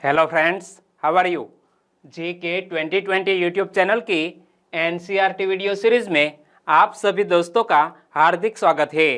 Hello friends, how are you. GK 2020 YouTube channel की NCERT video series में आप सभी दोस्तों का हार्दिक स्वागत है।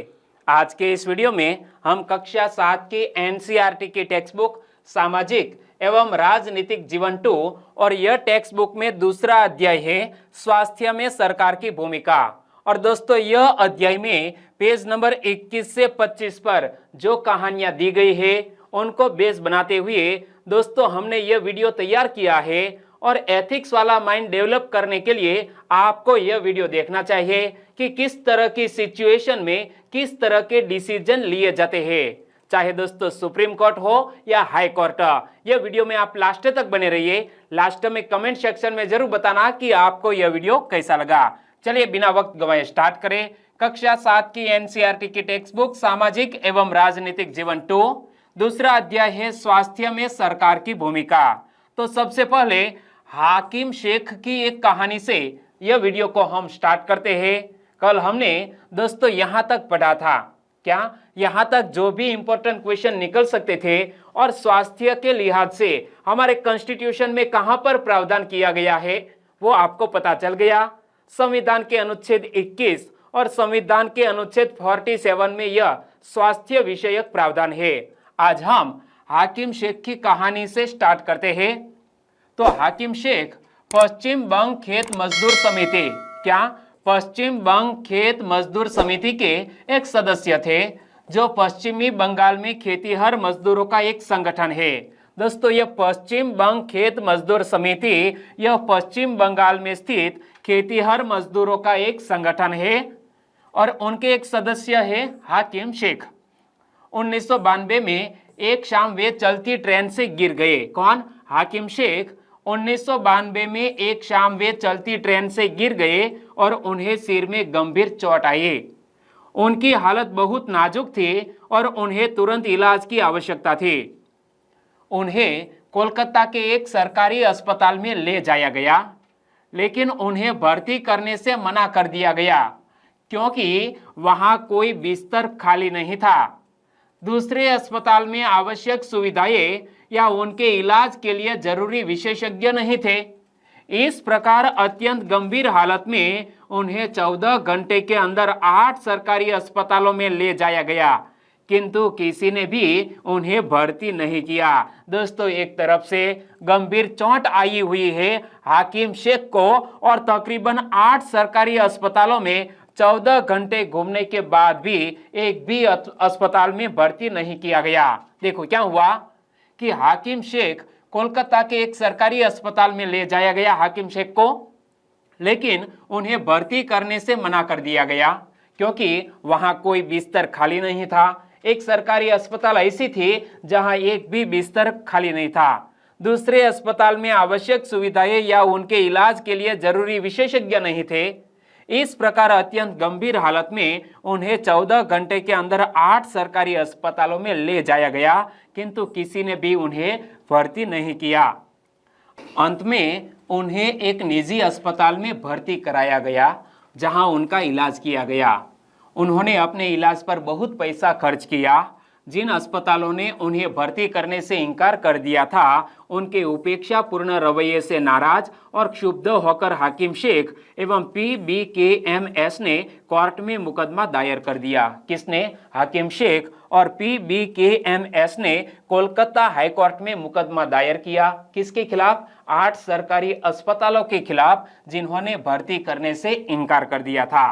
आज के इस वीडियो में हम कक्षा 7 की एनसीईआरटी की टेक्स्ट बुक सामाजिक एवं राजनीतिक जीवन 2 और यह टेक्स्ट बुक में दूसरा अध्याय है स्वास्थ्य में सरकार की भूमिका। और दोस्तों, यह अध्याय में पेज नंबर 21 से 25 पर जो कहानियां दी गई है उनको बेस बनाते हुए दोस्तों हमने यह वीडियो तैयार किया है। और एथिक्स वाला माइंड डेवलप करने के लिए आपको यह वीडियो देखना चाहिए कि किस तरह की सिचुएशन में किस तरह के डिसीजन लिए जाते हैं, चाहे दोस्तों सुप्रीम कोर्ट हो या हाई कोर्ट। यह वीडियो में आप लास्ट तक बने रहिए। लास्ट में कमेंट सेक्शन में जरूर बताना कि आपको यह वीडियो कैसा लगा। चलिए बिना वक्त गवाए स्टार्ट करें। कक्षा 7 की एनसीईआरटी की टेक्स्ट बुक सामाजिक एवं राजनीतिक जीवन 2, दूसरा अध्याय है स्वास्थ्य में सरकार की भूमिका। तो सबसे पहले हाकिम शेख की एक कहानी से यह वीडियो को हम स्टार्ट करते हैं। कल हमने दोस्तों यहां तक पढ़ा था, क्या यहां तक जो भी इंपॉर्टेंट क्वेश्चन निकल सकते थे और स्वास्थ्य के लिहाज से हमारे कॉन्स्टिट्यूशन में कहां पर प्रावधान किया गया है वो आपको पता चल गया। संविधान के अनुच्छेद 21 और संविधान के अनुच्छेद 47 में यह स्वास्थ्य विषयक प्रावधान है। आज हम हाकिम शेख की कहानी से स्टार्ट करते हैं। तो हाकिम शेख पश्चिम बंग खेत मजदूर समिति, क्या पश्चिम बंग खेत मजदूर समिति के एक सदस्य थे, जो पश्चिमी बंगाल में खेतीहर मजदूरों का एक संगठन है। दोस्तों, यह पश्चिम बंग खेत मजदूर समिति यह पश्चिम बंगाल में स्थित खेतीहर मजदूरों का एक संगठन है और उनके एक सदस्य है हाकिम शेख। 1992 में एक शाम वे चलती ट्रेन से गिर गए। कौन? हाकिम शेख। 1992 में एक शाम वे चलती ट्रेन से गिर गए और उन्हें सिर में गंभीर चोट आई। उनकी हालत बहुत नाजुक थी और उन्हें तुरंत इलाज की आवश्यकता थी। उन्हें कोलकाता के एक सरकारी अस्पताल में ले जाया गया, लेकिन उन्हें भर्ती करने से मना कर दिया गया क्योंकि वहां कोई बिस्तर खाली नहीं था। दूसरे अस्पताल में आवश्यक सुविधाएं या उनके इलाज के लिए जरूरी विशेषज्ञ नहीं थे। इस प्रकार अत्यंत गंभीर हालत में उन्हें 14 घंटे के अंदर 8 सरकारी अस्पतालों में ले जाया गया, किंतु किसी ने भी उन्हें भर्ती नहीं किया। दोस्तों, एक तरफ से गंभीर चोट आई हुई है हाकिम शेख को और तकरीबन 8 सरकारी अस्पतालों में 14 घंटे घूमने के बाद भी एक भी अस्पताल में भर्ती नहीं किया गया। देखो क्या हुआ कि हाकिम शेख कोलकाता के एक सरकारी अस्पताल में ले जाया गया हाकिम शेख को, लेकिन उन्हें भर्ती करने से मना कर दिया गया क्योंकि वहां कोई बिस्तर खाली नहीं था। एक सरकारी अस्पताल ऐसी थी जहां एक भी बिस्तर खाली नहीं था। दूसरे अस्पताल में आवश्यक सुविधाएं या उनके इलाज के लिए जरूरी विशेषज्ञ नहीं थे। इस प्रकार अत्यंत गंभीर हालत में उन्हें 14 घंटे के अंदर 8 सरकारी अस्पतालों में ले जाया गया, किंतु किसी ने भी उन्हें भर्ती नहीं किया। अंत में उन्हें एक निजी अस्पताल में भर्ती कराया गया जहां उनका इलाज किया गया। उन्होंने अपने इलाज पर बहुत पैसा खर्च किया। जिन अस्पतालों ने उन्हें भर्ती करने से इनकार कर दिया था, उनके उपेक्षापूर्ण रवैये से नाराज और क्षुब्ध होकर हाकिम शेख एवं PBKMS ने कोर्ट में मुकदमा दायर कर दिया। किसने? हाकिम शेख और PBKMS ने कोलकाता हाई कोर्ट में मुकदमा दायर किया। किसके खिलाफ? 8 सरकारी अस्पतालों के खिलाफ जिन्होंने भर्ती करने से इनकार कर दिया था।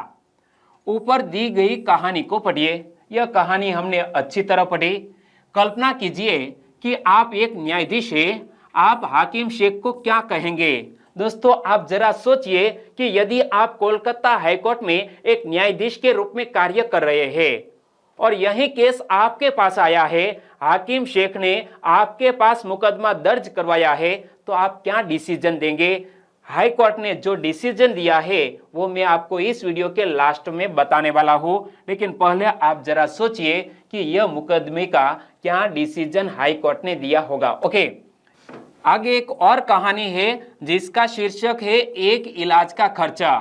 ऊपर दी गई कहानी को पढ़िए। यह कहानी हमने अच्छी तरह पढ़ी। कल्पना कीजिए कि आप एक न्यायाधीश हैं, आप हाकिम शेख को क्या कहेंगे? दोस्तों, आप जरा सोचिए कि यदि आप कोलकाता हाई कोर्ट में एक न्यायाधीश के रूप में कार्य कर रहे हैं और यही केस आपके पास आया है, हाकिम शेख ने आपके पास मुकदमा दर्ज करवाया है, तो आप क्या डिसीजन देंगे? हाई कोर्ट ने जो डिसीजन दिया है वो मैं आपको इस वीडियो के लास्ट में बताने वाला हूं, लेकिन पहले आप जरा सोचिए कि यह मुकदमे का क्या डिसीजन हाई कोर्ट ने दिया होगा। ओके, आगे एक और कहानी है जिसका शीर्षक है एक इलाज का खर्चा।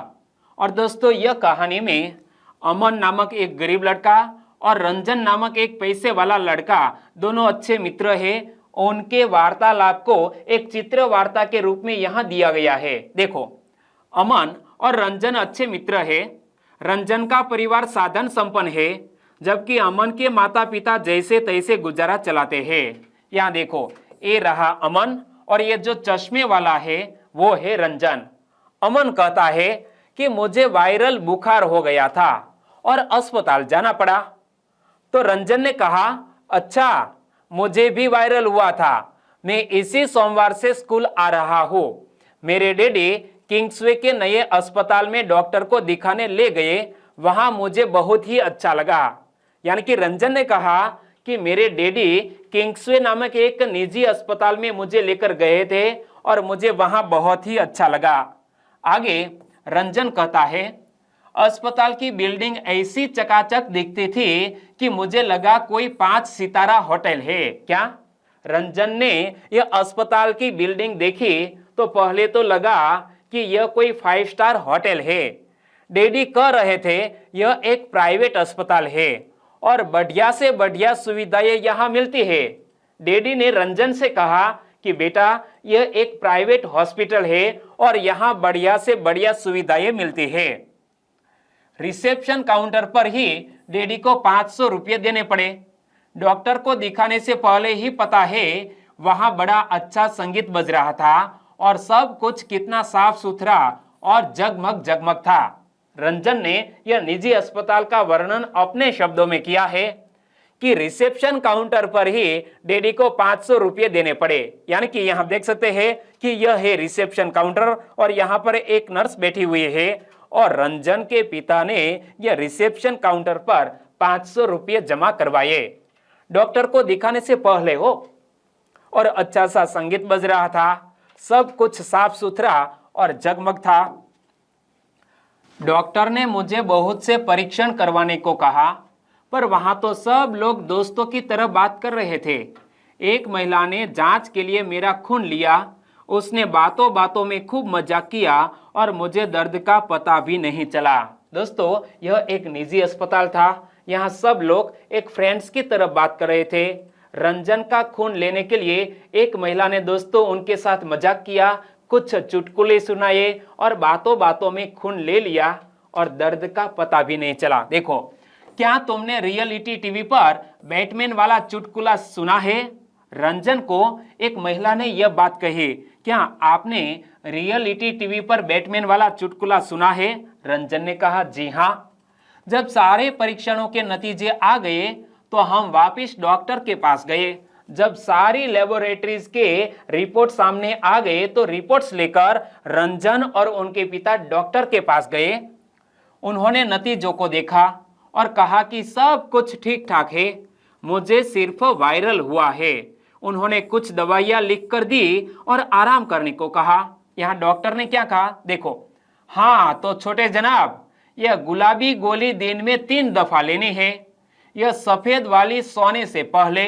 और दोस्तों, यह कहानी में अमन नामक एक गरीब लड़का और रंजन नामक एक पैसे वाला लड़का दोनों अच्छे मित्र हैं उनके वार्तालाप को एक चित्र वार्ता के रूप में यहाँ दिया गया है। देखो, अमन और रंजन अच्छे मित्र है। रंजन का परिवार साधन संपन्न है, जबकि अमन के माता पिता जैसे तैसे गुजारा चलाते हैं। यहाँ देखो, ये रहा अमन और ये जो चश्मे वाला है वो है रंजन। अमन कहता है कि मुझे वायरल बुखार हो गया था और अस्पताल जाना पड़ा। तो रंजन ने कहा, अच्छा, मुझे भी वायरल हुआ था। मैं इसी सोमवार से स्कूल आ रहा हूँ। मेरे डैडी किंग्सवे के नए अस्पताल में डॉक्टर को दिखाने ले गए। वहां मुझे बहुत ही अच्छा लगा। यानी कि रंजन ने कहा कि मेरे डैडी किंग्सवे नामक एक निजी अस्पताल में मुझे लेकर गए थे और मुझे वहां बहुत ही अच्छा लगा। आगे रंजन कहता है, अस्पताल की बिल्डिंग ऐसी चकाचक दिखती थी कि मुझे लगा कोई 5 सितारा होटल है क्या। रंजन ने यह अस्पताल की बिल्डिंग देखी तो पहले तो लगा कि यह कोई 5 स्टार होटल है। डैडी कह रहे थे यह एक प्राइवेट अस्पताल है और बढ़िया से बढ़िया सुविधाएं यहाँ मिलती है। डैडी ने रंजन से कहा कि बेटा, यह एक प्राइवेट हॉस्पिटल है और यहाँ बढ़िया से बढ़िया सुविधाएं मिलती है। रिसेप्शन काउंटर पर ही डैडी को 500 रुपये देने पड़े। डॉक्टर को दिखाने से पहले ही पता है वहां बड़ा अच्छा संगीत बज रहा था और सब कुछ कितना साफ सुथरा और जगमग जगमग था। रंजन ने यह निजी अस्पताल का वर्णन अपने शब्दों में किया है कि रिसेप्शन काउंटर पर ही डैडी को 500 रुपये देने पड़े। यानी कि यहाँ देख सकते हैं कि यह है रिसेप्शन काउंटर और यहाँ पर एक नर्स बैठी हुई है और रंजन के पिता ने यह रिसेप्शन काउंटर पर 500 रुपये जमा करवाए डॉक्टर को दिखाने से पहले हो। और अच्छा सा संगीत बज रहा था, सब कुछ साफ सुथरा और जगमग था। डॉक्टर ने मुझे बहुत से परीक्षण करवाने को कहा, पर वहां तो सब लोग दोस्तों की तरह बात कर रहे थे। एक महिला ने जांच के लिए मेरा खून लिया। उसने बातों बातों में खूब मजाक किया और मुझे दर्द का पता भी नहीं चला। दोस्तों, यह एक निजी अस्पताल था। यहाँ सब लोग एक फ्रेंड्स की तरह बात कर रहे थे। रंजन का खून लेने के लिए एक महिला ने दोस्तों उनके साथ मजाक किया, कुछ चुटकुले सुनाए और बातों बातों में खून ले लिया और दर्द का पता भी नहीं चला। देखो, क्या तुमने रियलिटी टीवी पर बैटमैन वाला चुटकुला सुना है? रंजन को एक महिला ने यह बात कही, क्या आपने रियलिटी टीवी पर बैटमैन वाला चुटकुला सुना है? रंजन ने कहा, जी हाँ। जब सारे परीक्षणों के नतीजे आ गए तो हम वापिस डॉक्टर के पास गए। जब सारी लेबोरेटरीज के रिपोर्ट सामने आ गए तो रिपोर्ट्स लेकर रंजन और उनके पिता डॉक्टर के पास गए। उन्होंने नतीजों को देखा और कहा कि सब कुछ ठीक ठाक है, मुझे सिर्फ वायरल हुआ है। उन्होंने कुछ दवाइयां लिख कर दी और आराम करने को कहा। यहाँ डॉक्टर ने क्या कहा, देखो, हाँ तो छोटे जनाब, यह गुलाबी गोली दिन में 3 दफा लेनी है। यह सफेद वाली सोने से पहले।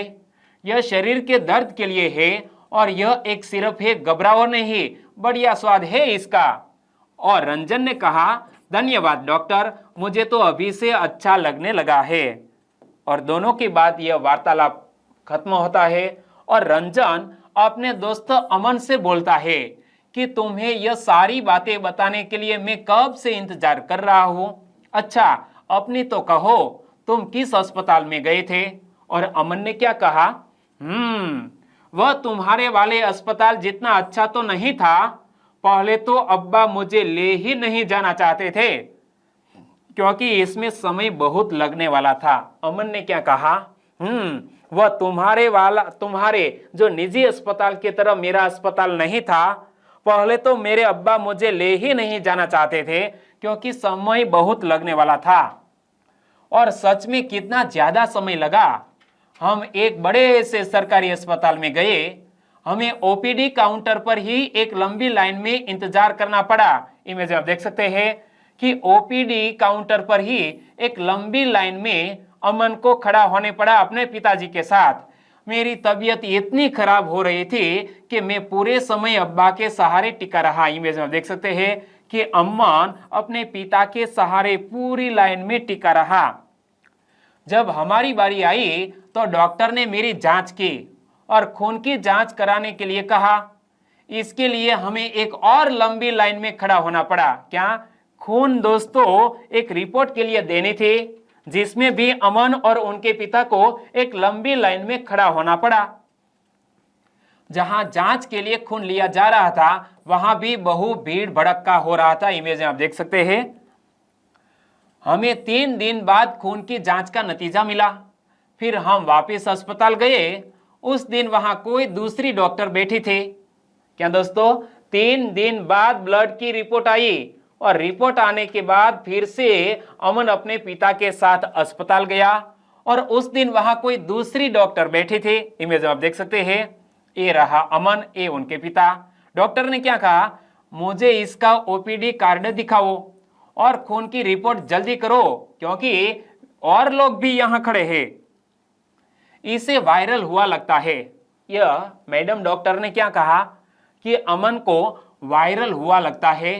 यह शरीर के दर्द के लिए है और यह एक सिरप है, घबराओ नहीं, बढ़िया स्वाद है इसका। और रंजन ने कहा, धन्यवाद डॉक्टर, मुझे तो अभी से अच्छा लगने लगा है। और दोनों की बात यह वार्तालाप खत्म होता है और रंजन अपने दोस्त अमन से बोलता है कि तुम्हें यह सारी बातें बताने के लिए मैं कब से इंतजार कर रहा हूं। अच्छा, अपनी तो कहो, तुम किस अस्पताल में गए थे? और अमन ने क्या कहा, वह तुम्हारे वाले अस्पताल जितना अच्छा तो नहीं था। पहले तो अब्बा मुझे ले ही नहीं जाना चाहते थे क्योंकि इसमें समय बहुत लगने वाला था। अमन ने क्या कहा, वह तुम्हारे जो निजी अस्पताल की तरह मेरा अस्पताल नहीं था। पहले तो मेरे अब्बा मुझे ले ही नहीं जाना चाहते थे क्योंकि समय बहुत लगने वाला था। और सच में कितना ज्यादा समय लगा। हम एक बड़े से सरकारी अस्पताल में गए, हमें ओपीडी काउंटर पर ही एक लंबी लाइन में इंतजार करना पड़ा। इमेज आप देख सकते हैं कि ओपीडी काउंटर पर ही एक लंबी लाइन में अमन को खड़ा होने पड़ा अपने पिताजी के साथ। मेरी तबीयत इतनी खराब हो रही थी कि मैं पूरे समय अब्बा के सहारे टिका रहा। इमेज में देख सकते हैं कि अमन अपने पिता के सहारे पूरी लाइन में टिका रहा। जब हमारी बारी आई तो डॉक्टर ने मेरी जांच की और खून की जांच कराने के लिए कहा। इसके लिए हमें एक और लंबी लाइन में खड़ा होना पड़ा। क्या? खून दोस्तों एक रिपोर्ट के लिए देनी थी, जिसमें भी अमन और उनके पिता को एक लंबी लाइन में खड़ा होना पड़ा। जहां जांच के लिए खून लिया जा रहा था वहां भी बहु भीड़ भड़क्का हो रहा था। इमेज में आप देख सकते हैं। हमें 3 दिन बाद खून की जांच का नतीजा मिला। फिर हम वापस अस्पताल गए। उस दिन वहां कोई दूसरी डॉक्टर बैठी थी। क्या दोस्तों? 3 दिन बाद ब्लड की रिपोर्ट आई और रिपोर्ट आने के बाद फिर से अमन अपने पिता के साथ अस्पताल गया और उस दिन वहां कोई दूसरी डॉक्टर बैठी थी। इमेज में आप देख सकते हैं। ये रहा अमन, ये उनके पिता। डॉक्टर ने क्या कहा? मुझे इसका ओपीडी कार्ड दिखाओ और खून की रिपोर्ट जल्दी करो, क्योंकि और लोग भी यहां खड़े हैं। इसे वायरल हुआ लगता है। यह मैडम डॉक्टर ने क्या कहा कि अमन को वायरल हुआ लगता है।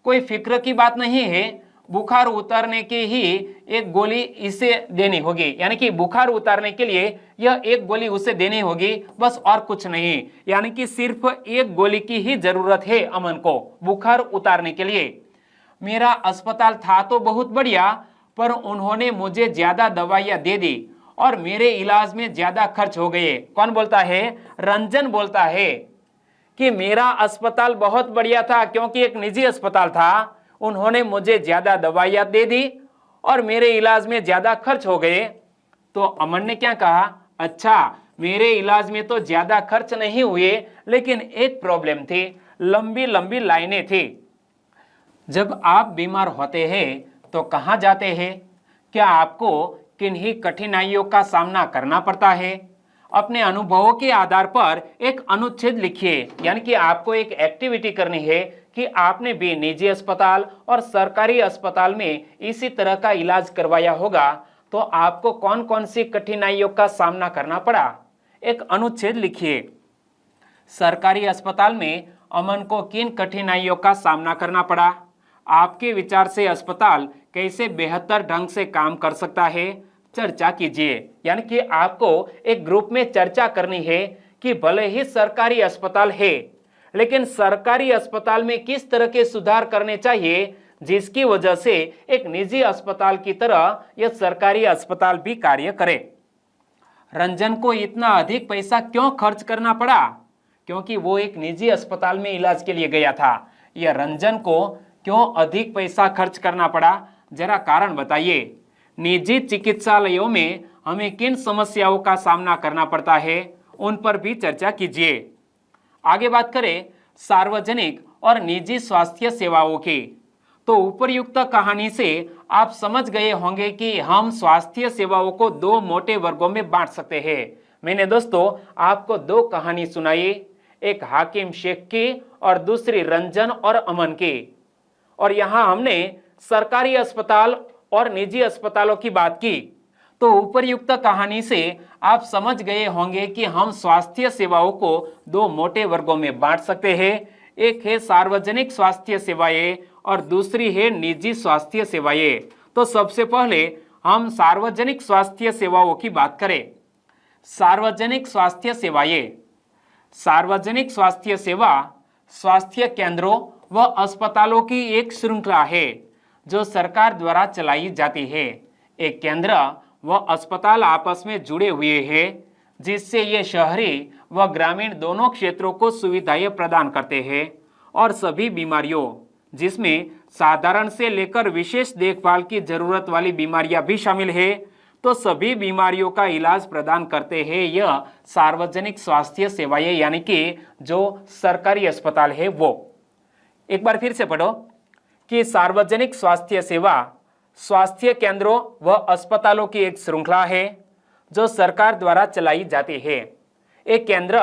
कोई फिक्र की बात नहीं है, बुखार उतारने की ही एक गोली इसे देनी होगी, यानी कि बुखार उतारने के लिए यह एक गोली उसे देनी होगी, बस और कुछ नहीं। यानी कि सिर्फ एक गोली की ही जरूरत है अमन को बुखार उतारने के लिए। मेरा अस्पताल था तो बहुत बढ़िया, पर उन्होंने मुझे ज्यादा दवाइयां दे दी और मेरे इलाज में ज्यादा खर्च हो गए। कौन बोलता है? रंजन बोलता है कि मेरा अस्पताल बहुत बढ़िया था, क्योंकि एक निजी अस्पताल था। उन्होंने मुझे ज्यादा दवाइयां दे दी और मेरे इलाज में ज्यादा खर्च हो गए। तो अमन ने क्या कहा? अच्छा, मेरे इलाज में तो ज्यादा खर्च नहीं हुए, लेकिन एक प्रॉब्लम थी, लंबी लंबी लाइनें थी। जब आप बीमार होते हैं तो कहां जाते हैं? क्या आपको किन्हीं कठिनाइयों का सामना करना पड़ता है? अपने अनुभवों के आधार पर एक अनुच्छेद लिखिए, यानी कि आपको एक एक्टिविटी करनी है कि आपने भी निजी अस्पताल और सरकारी अस्पताल में इसी तरह का इलाज करवाया होगा, तो आपको कौन कौन सी कठिनाइयों का सामना करना पड़ा। एक अनुच्छेद लिखिए। सरकारी अस्पताल में अमन को किन कठिनाइयों का सामना करना पड़ा? आपके विचार से अस्पताल कैसे बेहतर ढंग से काम कर सकता है? चर्चा कीजिए। यानी कि आपको एक ग्रुप में चर्चा करनी है कि भले ही सरकारी अस्पताल है, लेकिन सरकारी अस्पताल में किस तरह के सुधार करने चाहिए, जिसकी वजह से एक निजी अस्पताल की तरह यह सरकारी अस्पताल भी कार्य करे। रंजन को इतना अधिक पैसा क्यों खर्च करना पड़ा? क्योंकि वो एक निजी अस्पताल में इलाज के लिए गया था। यह रंजन को क्यों अधिक पैसा खर्च करना पड़ा, जरा कारण बताइए। निजी चिकित्सालयों में हमें किन समस्याओं का सामना करना पड़ता है, उन पर भी चर्चा कीजिए। आगे बात करें सार्वजनिक और निजी स्वास्थ्य सेवाओं की, तो उपरयुक्त कहानी से आप समझ गए होंगे कि हम स्वास्थ्य सेवाओं को 2 मोटे वर्गों में बांट सकते हैं। मैंने दोस्तों आपको 2 कहानी सुनाई, एक हाकिम शेख की और दूसरी रंजन और अमन की। और यहां हमने सरकारी अस्पताल और निजी अस्पतालों की बात की। तो उपरयुक्त कहानी से आप समझ गए होंगे कि हम स्वास्थ्य सेवाओं को 2 मोटे वर्गों में बांट सकते हैं। एक है सार्वजनिक स्वास्थ्य सेवाएं और दूसरी है निजी स्वास्थ्य सेवाएं। तो सबसे पहले हम सार्वजनिक स्वास्थ्य सेवाओं की बात करें। सार्वजनिक स्वास्थ्य सेवाएं। सार्वजनिक स्वास्थ्य सेवा स्वास्थ्य केंद्रों व अस्पतालों की एक श्रृंखला है जो सरकार द्वारा चलाई जाती है। एक केंद्र व अस्पताल आपस में जुड़े हुए हैं, जिससे ये शहरी व ग्रामीण दोनों क्षेत्रों को सुविधाएं प्रदान करते हैं और सभी बीमारियों, जिसमें साधारण से लेकर विशेष देखभाल की जरूरत वाली बीमारियां भी शामिल है, तो सभी बीमारियों का इलाज प्रदान करते हैं यह सार्वजनिक स्वास्थ्य सेवाएं, यानी कि जो सरकारी अस्पताल है वो। एक बार फिर से पढ़ो कि सार्वजनिक स्वास्थ्य सेवा स्वास्थ्य केंद्रों व अस्पतालों की एक श्रृंखला है जो सरकार द्वारा चलाई जाती है। एक केंद्र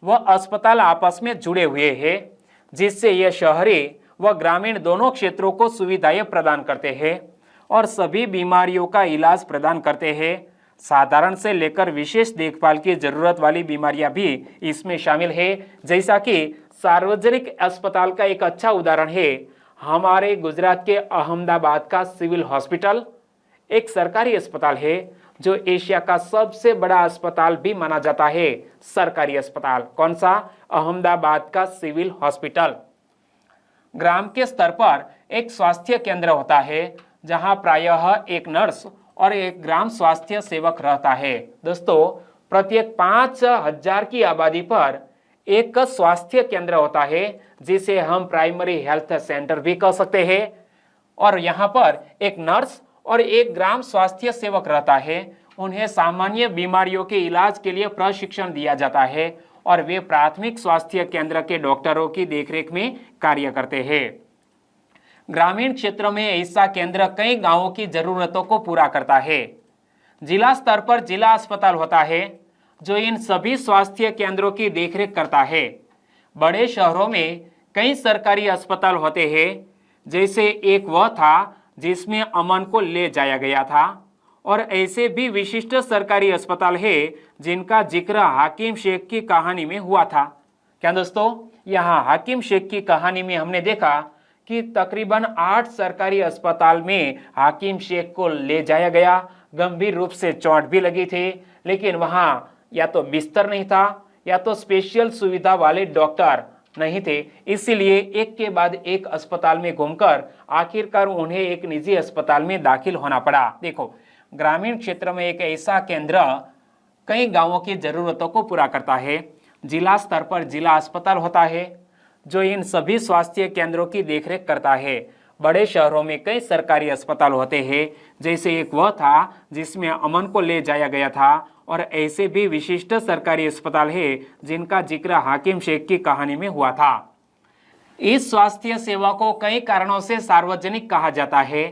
व अस्पताल आपस में जुड़े हुए हैं, जिससे यह शहरी व ग्रामीण दोनों क्षेत्रों को सुविधाएं प्रदान करते हैं और सभी बीमारियों का इलाज प्रदान करते हैं। साधारण से लेकर विशेष देखभाल की जरूरत वाली बीमारियां भी इसमें शामिल है। जैसा कि सार्वजनिक अस्पताल का एक अच्छा उदाहरण है हमारे गुजरात के अहमदाबाद का सिविल हॉस्पिटल। एक सरकारी अस्पताल है जो एशिया का सबसे बड़ा अस्पताल भी माना जाता है, सरकारी अस्पताल। कौन सा? अहमदाबाद का सिविल हॉस्पिटल। ग्राम के स्तर पर एक स्वास्थ्य केंद्र होता है जहां प्रायः एक नर्स और एक ग्राम स्वास्थ्य सेवक रहता है। दोस्तों, प्रत्येक 5,000 की आबादी पर एक स्वास्थ्य केंद्र होता है जिसे हम प्राइमरी हेल्थ सेंटर भी कह सकते हैं। और यहाँ पर एक नर्स और एक ग्राम स्वास्थ्य सेवक रहता है। उन्हें सामान्य बीमारियों के इलाज के लिए प्रशिक्षण दिया जाता है और वे प्राथमिक स्वास्थ्य केंद्र के डॉक्टरों की देखरेख में कार्य करते हैं। ग्रामीण क्षेत्रों में ऐसा केंद्र कई गांवों की जरूरतों को पूरा करता है। जिला स्तर पर जिला अस्पताल होता है जो इन सभी स्वास्थ्य केंद्रों की देखरेख करता है। बड़े शहरों में कई सरकारी अस्पताल होते हैं, जैसे एक वह था जिसमें अमन को ले जाया गया था, और ऐसे भी विशिष्ट सरकारी अस्पताल है जिनका जिक्र हाकिम शेख की कहानी में हुआ था। क्या दोस्तों, यहाँ हाकिम शेख की कहानी में हमने देखा कि तकरीबन 8 सरकारी अस्पताल में हाकिम शेख को ले जाया गया। गंभीर रूप से चोट भी लगी थी, लेकिन वहाँ या तो बिस्तर नहीं था या तो स्पेशल सुविधा वाले डॉक्टर नहीं थे। इसीलिए एक के बाद एक अस्पताल में घूमकर आखिरकार उन्हें एक निजी अस्पताल में दाखिल होना पड़ा। देखो, ग्रामीण क्षेत्र में एक ऐसा केंद्र कई गांवों की जरूरतों को पूरा करता है। जिला स्तर पर जिला अस्पताल होता है जो इन सभी स्वास्थ्य केंद्रों की देखरेख करता है। बड़े शहरों में कई सरकारी अस्पताल होते हैं, जैसे एक वह था जिसमें अमन को ले जाया गया था, और ऐसे भी विशिष्ट सरकारी अस्पताल है जिनका जिक्र हाकिम शेख की कहानी में हुआ था। इस स्वास्थ्य सेवा को कई कारणों से सार्वजनिक कहा जाता है।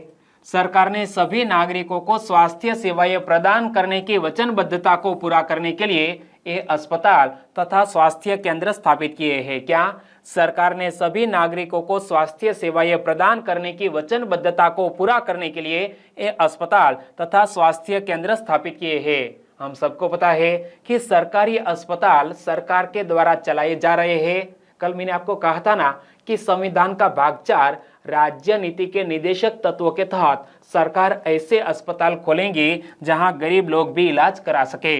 सरकार ने सभी नागरिकों को स्वास्थ्य सेवाएं प्रदान करने की वचनबद्धता को पूरा करने के लिए ये अस्पताल तथा स्वास्थ्य केंद्र स्थापित किए हैं। क्या? सरकार ने सभी नागरिकों को स्वास्थ्य सेवाएं प्रदान करने की वचनबद्धता को पूरा करने के लिए ये अस्पताल तथा स्वास्थ्य केंद्र स्थापित किए हैं। हम सबको पता है कि सरकारी अस्पताल सरकार के द्वारा चलाए जा रहे हैं। कल मैंने आपको कहा था ना कि संविधान का भाग 4 राज्य नीति के निदेशक तत्वों के तहत सरकार ऐसे अस्पताल खोलेंगी जहां गरीब लोग भी इलाज करा सके,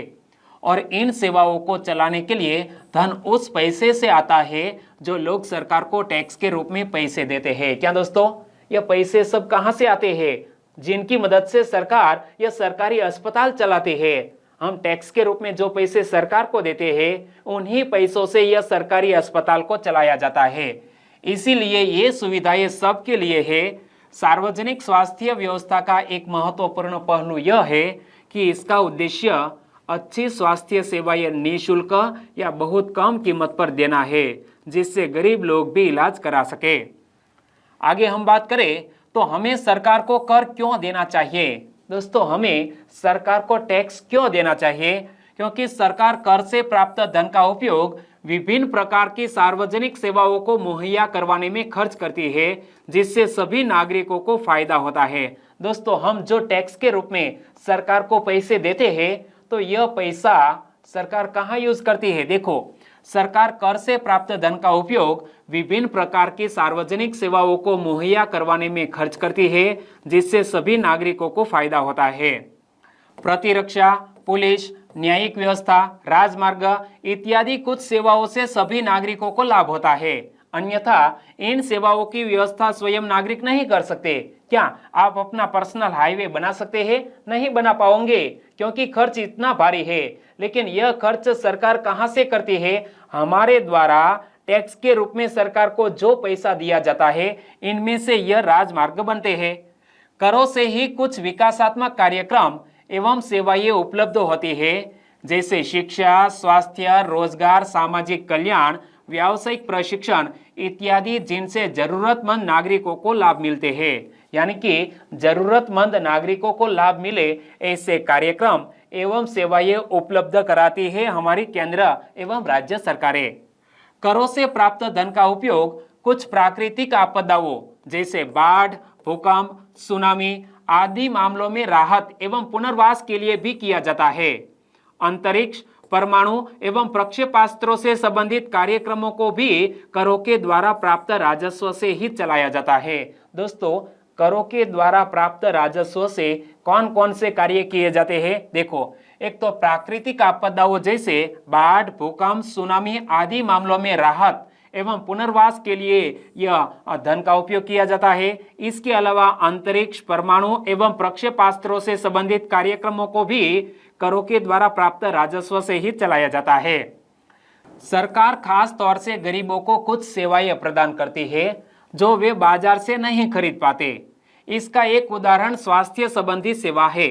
और इन सेवाओं को चलाने के लिए धन उस पैसे से आता है जो लोग सरकार को टैक्स के रूप में पैसे देते हैं। क्या दोस्तों, ये पैसे सब कहां से आते हैं? जिनकी मदद से सरकार यह सरकारी अस्पताल चलाते हैं। हम टैक्स के रूप में जो पैसे सरकार को देते हैं, उन्हीं पैसों से यह सरकारी अस्पताल को चलाया जाता है। इसीलिए ये सुविधाएं सबके लिए है। सार्वजनिक स्वास्थ्य व्यवस्था का एक महत्वपूर्ण पहलू यह है कि इसका उद्देश्य अच्छी स्वास्थ्य सेवाएं निःशुल्क या बहुत कम कीमत पर देना है, जिससे गरीब लोग भी इलाज करा सके। आगे हम बात करें तो हमें सरकार को कर क्यों देना चाहिए? दोस्तों, हमें सरकार को टैक्स क्यों देना चाहिए? क्योंकि सरकार कर से प्राप्त धन का उपयोग विभिन्न प्रकार की सार्वजनिक सेवाओं को मुहैया करवाने में खर्च करती है, जिससे सभी नागरिकों को फायदा होता है। दोस्तों, हम जो टैक्स के रूप में सरकार को पैसे देते हैं, तो यह पैसा सरकार कहाँ यूज करती है? देखो, सरकार कर से प्राप्त धन का उपयोग विभिन्न प्रकार की सार्वजनिक सेवाओं को मुहैया करवाने में खर्च करती है, जिससे सभी नागरिकों को फायदा होता है। प्रतिरक्षा, पुलिस, न्यायिक व्यवस्था, राजमार्ग इत्यादि कुछ सेवाओं से सभी नागरिकों को लाभ होता है। अन्यथा इन सेवाओं की व्यवस्था स्वयं नागरिक नहीं कर सकते। क्या आप अपना पर्सनल हाईवे बना सकते हैं? नहीं बना पाओगे, क्योंकि खर्च इतना भारी है। लेकिन यह खर्च सरकार कहां से करती है? हमारे द्वारा टैक्स के रूप में सरकार को जो पैसा दिया जाता है, इनमें से यह राजमार्ग बनते हैं। करों से ही कुछ विकासात्मक कार्यक्रम एवं सेवाएं उपलब्ध होती है, जैसे शिक्षा, स्वास्थ्य, रोजगार, सामाजिक कल्याण, व्यावसायिक प्रशिक्षण इत्यादि, जिनसे जरूरतमंद नागरिकों को लाभ मिलते हैं। यानी कि जरूरतमंद नागरिकों को लाभ मिले ऐसे कार्यक्रम एवं सेवाएं उपलब्ध कराती है हमारी केंद्र एवं राज्य सरकारें। करों से प्राप्त धन का उपयोग कुछ प्राकृतिक आपदाओं जैसे बाढ़, भूकंप, सुनामी आदि मामलों में राहत एवं पुनर्वास के लिए भी किया जाता है। अंतरिक्ष, परमाणु एवं प्रक्षेपास्त्रों से संबंधित कार्यक्रमों को भी करों के द्वारा प्राप्त राजस्व से ही चलाया जाता है। दोस्तों, करों के द्वारा प्राप्त राजस्व से कौन कौन से कार्य किए जाते हैं। देखो, एक तो प्राकृतिक आपदाओं जैसे बाढ़, भूकंप, सुनामी आदि मामलों में राहत एवं पुनर्वास के लिए यह धन का उपयोग किया जाता है। इसके अलावा अंतरिक्ष, परमाणु एवं प्रक्षेपास्त्रों से संबंधित कार्यक्रमों को भी करों के द्वारा प्राप्त राजस्व से ही चलाया जाता है। सरकार खास तौर से गरीबों को कुछ सेवाएं प्रदान करती है जो वे बाजार से नहीं खरीद पाते। इसका एक उदाहरण स्वास्थ्य संबंधी सेवा है।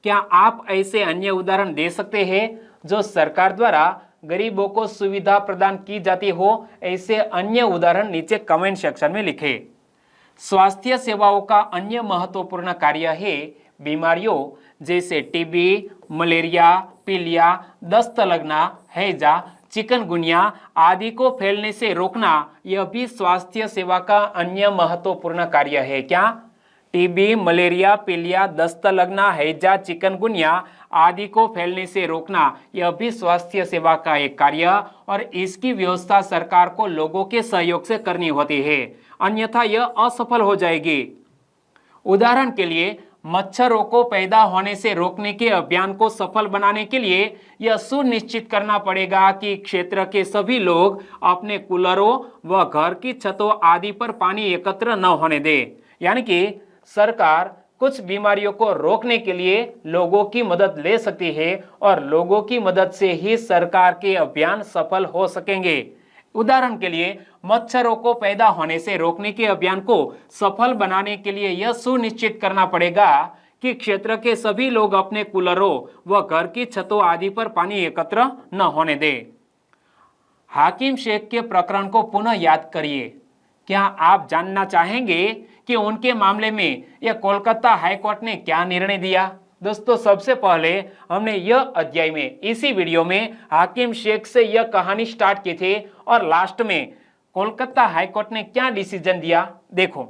क्या आप ऐसे अन्य उदाहरण दे सकते हैं जो सरकार द्वारा गरीबों को सुविधा प्रदान की जाती हो? ऐसे अन्य उदाहरण नीचे कमेंट सेक्शन में लिखें। स्वास्थ्य सेवाओं का अन्य महत्वपूर्ण कार्य है बीमारियों जैसे टीबी, मलेरिया, पीलिया, दस्त लगना, हैजा, चिकनगुनिया आदि को फैलने से रोकना। यह भी स्वास्थ्य सेवा का अन्य महत्वपूर्ण कार्य है। क्या? टीबी, मलेरिया, पीलिया, दस्त लगना, हैजा, चिकनगुनिया आदि को फैलने से रोकना, यह भी स्वास्थ्य सेवा का एक कार्य और इसकी व्यवस्था सरकार को लोगों के सहयोग से करनी होती है, अन्यथा यह असफल हो जाएगी। उदाहरण के लिए, मच्छरों को पैदा होने से रोकने के अभियान को सफल बनाने के लिए यह सुनिश्चित करना पड़ेगा कि क्षेत्र के सभी लोग अपने कूलरों व घर की छतों आदि पर पानी एकत्र न होने दें। यानी कि सरकार कुछ बीमारियों को रोकने के लिए लोगों की मदद ले सकती है और लोगों की मदद से ही सरकार के अभियान सफल हो सकेंगे। उदाहरण के लिए, मच्छरों को पैदा होने से रोकने के अभियान को सफल बनाने के लिए यह सुनिश्चित करना पड़ेगा कि क्षेत्र के सभी लोग अपने कूलरों व घर की छतों आदि पर पानी एकत्र न होने दें। हाकिम शेख के प्रकरण को पुनः याद करिए। क्या आप जानना चाहेंगे कि उनके मामले में यह कोलकाता हाईकोर्ट ने क्या निर्णय दिया? दोस्तों, सबसे पहले हमने यह अध्याय में इसी वीडियो में हाकिम शेख से यह कहानी स्टार्ट की थी और लास्ट में कोलकाता हाईकोर्ट ने क्या डिसीजन दिया। देखो,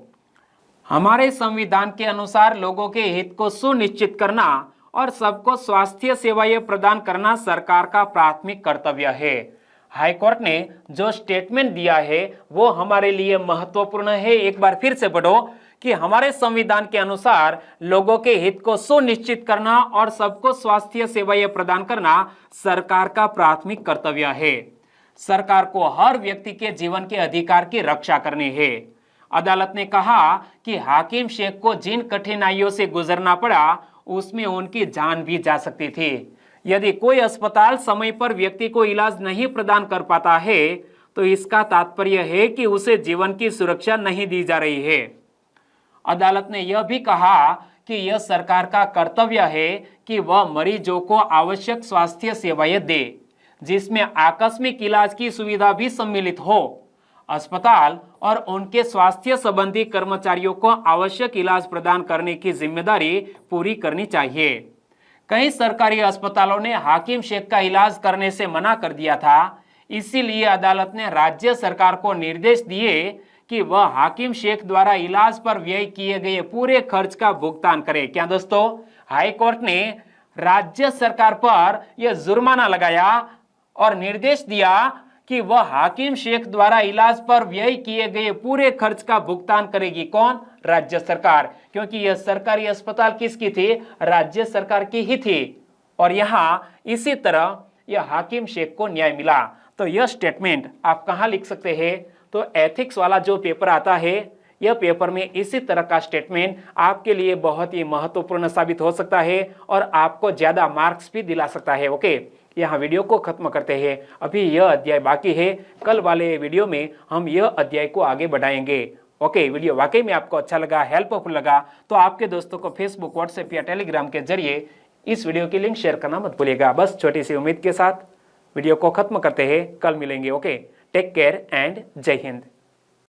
हमारे संविधान के अनुसार लोगों के हित को सुनिश्चित करना और सबको स्वास्थ्य सेवाएं प्रदान करना सरकार का प्राथमिक कर्तव्य है। हाईकोर्ट ने जो स्टेटमेंट दिया है वो हमारे लिए महत्वपूर्ण है। एक बार फिर से पढ़ो कि हमारे संविधान के अनुसार लोगों के हित को सुनिश्चित करना और सबको स्वास्थ्य सेवाएं प्रदान करना सरकार का प्राथमिक कर्तव्य है। सरकार को हर व्यक्ति के जीवन के अधिकार की रक्षा करनी है। अदालत ने कहा कि हाकिम शेख को जिन कठिनाइयों से गुजरना पड़ा उसमें उनकी जान भी जा सकती थी। यदि कोई अस्पताल समय पर व्यक्ति को इलाज नहीं प्रदान कर पाता है तो इसका तात्पर्य है कि उसे जीवन की सुरक्षा नहीं दी जा रही है। अदालत ने यह भी कहा कि यह सरकार का कर्तव्य है कि वह मरीजों को आवश्यक स्वास्थ्य सेवाएं दे, जिसमें आकस्मिक इलाज की सुविधा भी सम्मिलित हो। अस्पताल और उनके स्वास्थ्य संबंधी कर्मचारियों को आवश्यक इलाज प्रदान करने की जिम्मेदारी पूरी करनी चाहिए। कई सरकारी अस्पतालों ने हाकिम शेख का इलाज करने से मना कर दिया था। इसीलिए अदालत ने राज्य सरकार को निर्देश दिए कि वह हाकिम शेख द्वारा इलाज पर व्यय किए गए पूरे खर्च का भुगतान करे। क्या दोस्तों, हाई कोर्ट ने राज्य सरकार पर यह जुर्माना लगाया और निर्देश दिया कि वह हाकिम शेख द्वारा इलाज पर व्यय किए गए पूरे खर्च का भुगतान करेगी। कौन? राज्य सरकार, क्योंकि यह सरकारी अस्पताल किसकी थी? राज्य सरकार की ही थी। और यहाँ इसी तरह यह हाकिम शेख को न्याय मिला। तो यह स्टेटमेंट आप कहाँ लिख सकते हैं? तो एथिक्स वाला जो पेपर आता है, यह पेपर में इसी तरह का स्टेटमेंट आपके लिए बहुत ही महत्वपूर्ण साबित हो सकता है और आपको ज्यादा मार्क्स भी दिला सकता है। ओके, यहाँ वीडियो को खत्म करते हैं। अभी यह अध्याय बाकी है। कल वाले वीडियो में हम यह अध्याय को आगे बढ़ाएंगे। ओके, वीडियो वाकई में आपको अच्छा लगा, हेल्पफुल लगा तो आपके दोस्तों को फेसबुक, व्हाट्सएप या टेलीग्राम के जरिए इस वीडियो की लिंक शेयर करना मत भूलिएगा। बस छोटी सी उम्मीद के साथ वीडियो को खत्म करते हैं। कल मिलेंगे। ओके, टेक केयर एंड जय हिंद।